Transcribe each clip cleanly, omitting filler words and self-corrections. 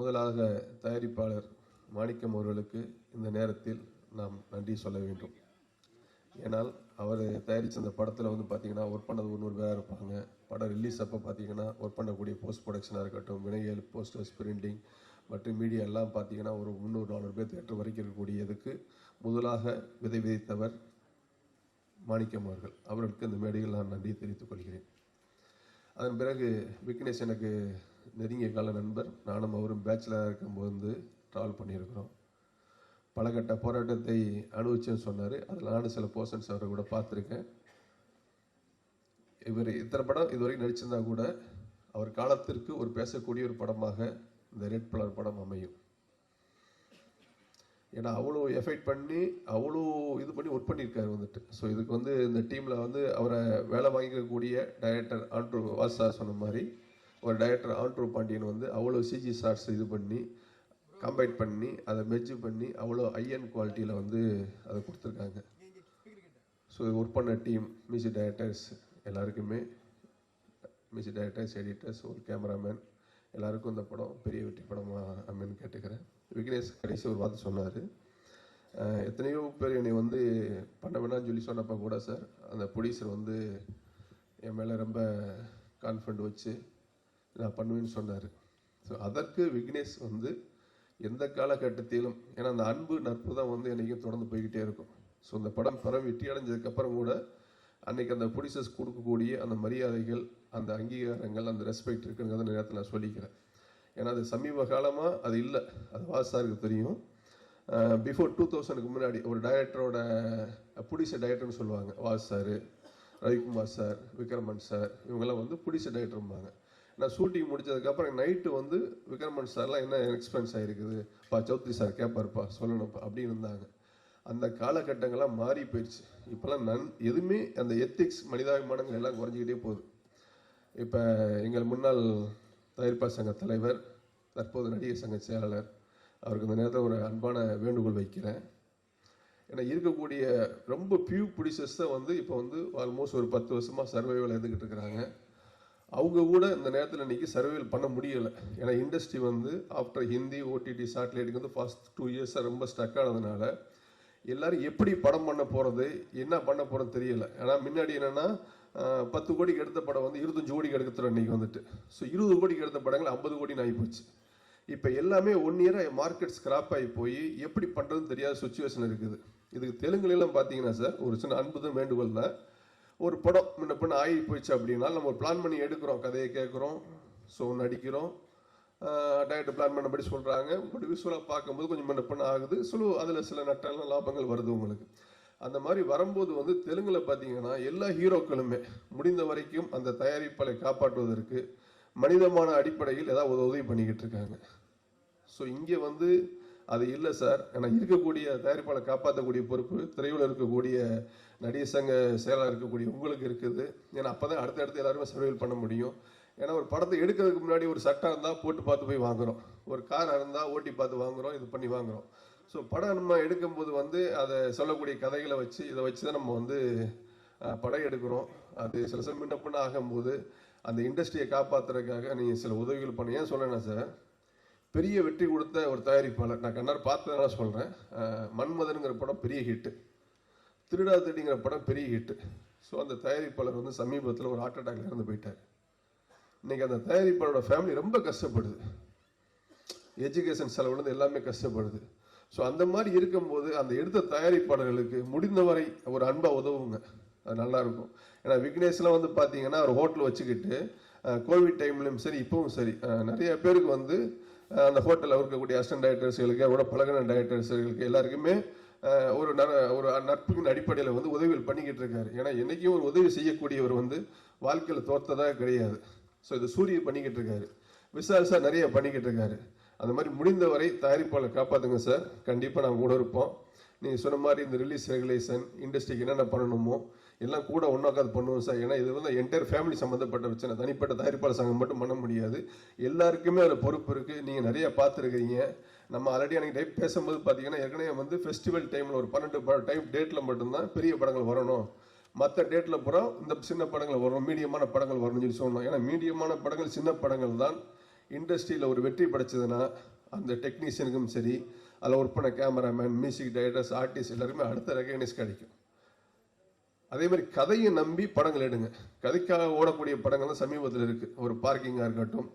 முதலாக தயாரிப்பாளர் மாணிக்கம் அவர்களுக்கு இந்த நேரத்தில் நாம் நன்றி சொல்ல வேண்டும். ஏன்னால் அவர் தயாரித்த அந்த படத்தில் வந்து பார்த்தீங்கன்னா ஒர்க் பண்ணது 100 பேராக இருப்பாங்க. படம் ரிலீஸ் அப்போ பார்த்தீங்கன்னா ஒர்க் பண்ணக்கூடிய போஸ்ட் ப்ரொடக்ஷனாக இருக்கட்டும், வினைகள், போஸ்டர்ஸ், பிரிண்டிங் மற்றும் மீடியா எல்லாம் பார்த்தீங்கன்னா ஒரு 300-400 பேர் தேட்டர் வரைக்கும் இருக்கக்கூடியதுக்கு முதலாக விதைத்தவர் மாணிக்கம் அவர்கள். அவர்களுக்கு இந்த மேடையில் நான் நன்றி தெரிவித்துக் கொள்கிறேன். அதன் பிறகு விக்னேஷ் எனக்கு நெருங்கிய கால நண்பர். நானும் அவரும் பேச்சுலராக இருக்கும்போது ட்ராவல் பண்ணியிருக்கிறோம். பலகட்ட போராட்டத்தை அனுபவிச்சேன்னு சொன்னார். அதில் நானும் சில போர்ஷன்ஸ் அவரை கூட பார்த்துருக்கேன். இவர் இத்தனை படம் இதுவரைக்கும் நடிச்சிருந்தா கூட அவர் காலத்திற்கு ஒரு பேசக்கூடிய ஒரு படமாக இந்த ரெட் பலர் படம் அமையும். ஏன்னா அவ்வளோ எஃபெக்ட் பண்ணி அவ்வளோ இது பண்ணி ஒர்க் பண்ணியிருக்காரு வந்துட்டு. ஸோ இதுக்கு வந்து இந்த டீமில் வந்து அவரை வேலை வாங்கிக்கக்கூடிய டைரக்டர் ஆண்ட்ரூ வாசா சொன்ன மாதிரி ஒரு டைரக்டர் ஆண்ட்ரூ பாண்டியன் வந்து அவ்வளோ சிஜி ஷார்ட்ஸ் இது பண்ணி கம்பைன் பண்ணி அதை மெர்ஜ் பண்ணி அவ்வளோ ஹையன் குவாலிட்டியில் வந்து அதை கொடுத்துருக்காங்க. ஸோ இது ஒர்க் பண்ண டீம், மியூசிக் டைரக்டர்ஸ் எல்லாருக்குமே, மியூசிக் டைரக்டர்ஸ், எடிட்டர்ஸ், ஒரு கேமராமேன் எல்லாருக்கும் இந்த படம் பெரிய வெற்றி படமாக அமைன்னு கேட்டுக்கிறேன். விக்னேஷ் கடைசி ஒரு வார்த்தை சொன்னார். எத்தனையோ பேர் என்னை வந்து பண்ண வேணாம்னு சொல்லி சொன்னப்போ கூட சார் அந்த ப்ரொடியூசர் வந்து என் மேலே ரொம்ப கான்ஃபிடென்ட் வச்சு நான் பண்ணுவேன்னு சொன்னார். ஸோ அதற்கு விக்னேஷ் வந்து எந்த காலகட்டத்திலும், ஏன்னா அந்த அன்பு நட்பு தான் வந்து என்றைக்கும் தொடர்ந்து போய்கிட்டே இருக்கும். ஸோ இந்த படம் வெற்றி அடைஞ்சதுக்கப்புறம் கூட அன்றைக்கி அந்த ப்ரொடியூசர்ஸ் கொடுக்கக்கூடிய அந்த மரியாதைகள், அந்த அங்கீகாரங்கள், அந்த ரெஸ்பெக்ட் இருக்குங்கிறத நேரத்தில் நான் சொல்லிக்கிறேன். ஏன்னா அது சமீப காலமாக அது இல்லை. அது வாசாருக்கு தெரியும். பிஃபோர் 2000க்கு முன்னாடி ஒரு டைரக்டரோட ப்ரொடியூசர் டைரக்டர்னு சொல்லுவாங்க. Was sir, Ravikumar sir, Vikraman sir, இவங்கெல்லாம் வந்து ப்ரொடியூசர் டைரக்டர்ம்பாங்க. நான் ஷூட்டிங் முடிச்சதுக்கப்புறம் நைட்டு வந்து விக்ரமன் சார்லாம் என்ன எக்ஸ்பென்ஸ் ஆகிருக்குது பா, சௌத்ரி சார் கேட்பாருப்பா, சொல்லணும்ப்பா அப்படின்னு இருந்தாங்க. அந்த காலகட்டங்கள்லாம் மாறி போயிடுச்சு. இப்போல்லாம் எதுவுமே அந்த எத்திக்ஸ், மனிதாபிமானங்கள் எல்லாம் குறைஞ்சிக்கிட்டே போகுது. இப்போ எங்கள் முன்னாள் தயாரிப்பாளர் சங்க தலைவர், தற்போது நடிகர் சங்க செயலாளர், அவருக்கு இந்த நேரத்தில் ஒரு அன்பான வேண்டுகோள் வைக்கிறேன். ஏன்னா இருக்கக்கூடிய ரொம்ப பியூ ப்ரொடியூசர்ஸ் தான் வந்து இப்போ வந்து ஆல்மோஸ்ட் ஒரு 10 வருஷமாக சர்வைவல் இருந்துக்கிட்டு இருக்கிறாங்க. அவங்க கூட இந்த நேரத்தில் இன்றைக்கி சர்வைவல் பண்ண முடியலை. ஏன்னா இண்டஸ்ட்ரி வந்து ஆஃப்டர் ஹிந்தி, ஓடிடி, சேட்டலைட்டுக்கு வந்து ஃபாஸ்ட் 2 இயர்ஸாக ரொம்ப ஸ்டக் ஆனதுனால எல்லோரும் எப்படி படம் பண்ண போகிறது, என்ன பண்ண போகிறது தெரியலை. ஏன்னா முன்னாடி என்னென்னா 10 கோடிக்கு எடுத்த படம் வந்து 25 கோடிக்கு எடுத்துகிறோம் இன்றைக்கி வந்துட்டு. ஸோ 20 கோடிக்கு எடுத்த படங்கள் 50 கோடின்னு ஆகி போச்சு. இப்போ எல்லாமே 1 இயராக மார்க்கெட் ஸ்கிராப் ஆகி போய் எப்படி பண்ணுறதுன்னு தெரியாத சுச்சுவேஷன் இருக்குது. இதுக்கு தெலுங்குலாம் பார்த்தீங்கன்னா சார் ஒரு சின்ன அன்புதான் வேண்டுகோள் தான். ஒரு படம் முன்ன பண்ண ஆகி போயிடுச்சு அப்படின்னா நம்ம ஒரு பிளான் பண்ணி எடுக்கிறோம், கதையை கேட்குறோம், ஸோ நடிக்கிறோம், டைரக்டர் பிளான் பண்ணபடி சொல்கிறாங்க. பட் விசுவலாக பார்க்கும்போது கொஞ்சம் முன்ன பண்ண ஆகுது. அதில் சில நட்டெல்லாம் லாபங்கள் வருது உங்களுக்கு. அந்த மாதிரி வரும்போது வந்து தெலுங்கில் பார்த்தீங்கன்னா எல்லா ஹீரோக்களுமே முடிந்த வரைக்கும் அந்த தயாரிப்பாளரை காப்பாற்றுவதற்கு மனிதமான அடிப்படையில் ஏதாவது உதவி பண்ணிக்கிட்டு இருக்காங்க. ஸோ இங்கே வந்து அது இல்லை சார். ஏன்னா இருக்கக்கூடிய தயாரிப்பாளரை காப்பாற்றக்கூடிய பொறுப்பு திரையுலகில் இருக்கக்கூடிய நடிகர் சங்க செயலாளர் இருக்கக்கூடிய உங்களுக்கு இருக்குது. ஏன்னா அப்போ தான் அடுத்தடுத்து எல்லாருமே சர்வைவல் பண்ண முடியும். ஏன்னா ஒரு படத்தை எடுக்கிறதுக்கு முன்னாடி ஒரு சட்டம் இருந்தால் போட்டு பார்த்து போய் வாங்குகிறோம், ஒரு கார் இருந்தால் ஓட்டி பார்த்து வாங்குகிறோம், இது பண்ணி வாங்குகிறோம். ஸோ படம் நம்ம எடுக்கும்போது வந்து அதை சொல்லக்கூடிய கதைகளை வச்சு இதை வச்சு தான் நம்ம வந்து படம் எடுக்கிறோம். அது சில சமயம் முன்ன ஆகும்போது அந்த இண்டஸ்ட்ரியை காப்பாற்றுறதுக்காக நீங்கள் சில உதவிகள் பண்ண. ஏன் சொல்கிறேன்னா சார், பெரிய வெற்றி கொடுத்த ஒரு தயாரிப்பாளர் நான் கண்ணார் பார்த்ததுனால சொல்கிறேன். மன்மதனுங்கிற படம் பெரிய ஹிட்டு, திருடா திருடிங்கிற படம் பெரிய ஹிட்டு. ஸோ அந்த தயாரிப்பாளர் வந்து சமீபத்தில் ஒரு ஹார்ட் அட்டாக்ல இறந்து போயிட்டார். இன்னைக்கு அந்த தயாரிப்பாளரோட ஃபேமிலி ரொம்ப கஷ்டப்படுது, எஜுகேஷன் செலவுலேருந்து எல்லாமே கஷ்டப்படுது. ஸோ அந்த மாதிரி இருக்கும்போது அந்த எடுத்த தயாரிப்பாளர்களுக்கு முடிந்தவரை ஒரு அன்பாக உதவுங்க, அது நல்லாயிருக்கும். ஏன்னா விக்னேஷ்லாம் வந்து பார்த்தீங்கன்னா ஒரு ஹோட்டல் வச்சுக்கிட்டு கோவிட் டைம்லையும் சரி இப்பவும் சரி நிறைய பேருக்கு வந்து அந்த ஹோட்டலில் இருக்கக்கூடிய அசிஸ்டன்ட் டைரக்டர்ஸ்களுக்கு, அவரோட பழகின டைரக்டர்ஸ்களுக்கு எல்லாருக்குமே ஒரு நட்புக்கின் அடிப்படையில் வந்து உதவிகள் பண்ணிக்கிட்டு இருக்காரு. ஏன்னா என்றைக்கும் ஒரு உதவி செய்யக்கூடியவர் வந்து வாழ்க்கையில் தோற்றதாக கிடையாது. ஸோ இது சூரிய பண்ணிக்கிட்டு இருக்காரு, விசால் சார் நிறைய பண்ணிக்கிட்டு இருக்காரு. அந்த மாதிரி முடிந்தவரை தயாரிப்பாளர் காப்பாற்றுங்க சார். கண்டிப்பாக நாங்கள் கூட இருப்போம். நீங்கள் சொன்ன மாதிரி இந்த ரிலீஸ் ரெகுலேஷன், இண்டஸ்ட்ரிக்கு என்னென்ன பண்ணணுமோ எல்லாம் கூட ஒன்றாக்காது பண்ணுவோம் சார். ஏன்னா இது வந்து என்டையர் ஃபேமிலி சம்மந்தப்பட்ட பிரச்சனை, தனிப்பட்ட தயாரிப்பாளர் சங்கம் மட்டும் பண்ண முடியாது. எல்லாருக்குமே அதில் பொறுப்பு இருக்குது. நீங்கள் நிறைய பார்த்துருக்கீங்க. நம்ம ஆல்ரெடி அன்றைக்கி டைப் பேசும்போது பார்த்தீங்கன்னா ஏற்கனவே வந்து ஃபெஸ்டிவல் டைமில் ஒரு 12 டைம் டேட்டில் மட்டும்தான் பெரிய படங்கள் வரணும், மற்ற டேட்டில் பூரா இந்த சின்ன படங்கள் வரும், மீடியமான படங்கள் வரணும்னு சொல்லி சொன்னோம். ஏன்னா மீடியமான படங்கள், சின்ன படங்கள் தான் இண்டஸ்ட்ரியில் ஒரு வெற்றி படைச்சதுன்னா அந்த டெக்னீஷியனுக்கும் சரி, அதில் ஒர்க் பண்ண கேமராமேன், மியூசிக் டைரக்டர்ஸ், ஆர்டிஸ்ட் எல்லாருமே அடுத்த ரெகக்னைஸ் கிடைக்கும். அதே மாதிரி கதையை நம்பி படங்கள் எடுங்க. கதைக்காக ஓடக்கூடிய படங்கள் தான் சமீபத்தில் இருக்குது. ஒரு பார்க்கிங்காக இருக்கட்டும்,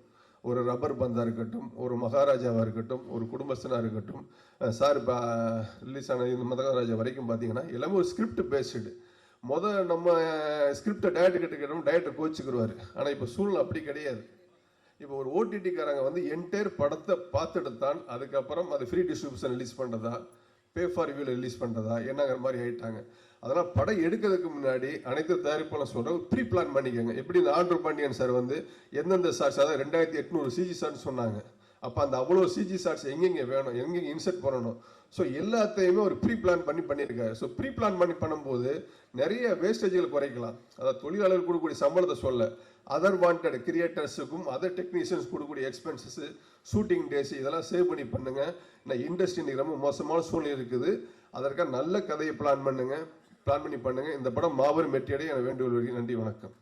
ஒரு ரப்பர் பந்தாக இருக்கட்டும், ஒரு மகாராஜாவாக இருக்கட்டும், ஒரு குடும்பஸ்தனாக இருக்கட்டும், சார் இப்போ ரிலீஸ் ஆன இந்த மகாராஜா வரைக்கும் பார்த்தீங்கன்னா எல்லாமே ஒரு ஸ்கிரிப்ட் பேஸ்டு. நம்ம ஸ்கிரிப்டை டேரக்டர் கிட்ட கேட்டோம், டேரக்டர் கோச்சுக்குருவார். ஆனால் இப்போ சூழ்நிலை அப்படி கிடையாது. இப்போ ஒரு ஓடிடிக்காரங்க வந்து என்டையர் படத்தை பார்த்துட்டு தான் அதுக்கப்புறம் அது ஃப்ரீ டிஸ்ட்ரிபியூஷன் ரிலீஸ் பண்ணுறதா, பே ஃபார் ரிவ்யூவில் ரிலீஸ் பண்ணுறதா என்னங்கிற மாதிரி ஆகிட்டாங்க. அதனால் படம் எடுக்கிறதுக்கு முன்னாடி அனைத்து தயாரிப்பாளர் சொல்கிறோம், ப்ரீ பிளான் பண்ணிக்கோங்க. எப்படி இந்த ஆண்ட்ரூ பாண்டியன் சார் வந்து எந்தெந்த ஷார்ட்ஸ், அதாவது 2800 சிஜி ஷார்ட்ஸ் சொன்னாங்க. அப்போ அந்த அவ்வளோ சிஜி ஷார்ட்ஸ் எங்கெங்கே வேணும், எங்கெங்கே இன்சர்ட் பண்ணணும், ஸோ எல்லாத்தையுமே ஒரு ப்ரீ பிளான் பண்ணியிருக்காரு. ஸோ ப்ரீ பிளான் பண்ணும்போது நிறைய வேஸ்டேஜ்கள் குறைக்கலாம். அதாவது தொழிலாளர்கள் கொடுக்கக்கூடிய சம்பளத்தை சொல்ல, அதர் வாண்டட் கிரியேட்டர்ஸுக்கும் அதர் டெக்னீஷியன்ஸ் கொடுக்கக்கூடிய எக்ஸ்பென்சஸ், ஷூட்டிங் டேஸ், இதெல்லாம் சேவ் பண்ணி பண்ணுங்க. இண்டஸ்ட்ரி இன்னைக்கு ரொம்ப மோசமான சூழ்நிலை இருக்குது. அதற்காக நல்ல கதையை பிளான் பண்ணி பண்ணுங்க. இந்த படம் மாபெரும் வெற்றியடைய என வேண்டுகொள்கிறேன். நன்றி, வணக்கம்.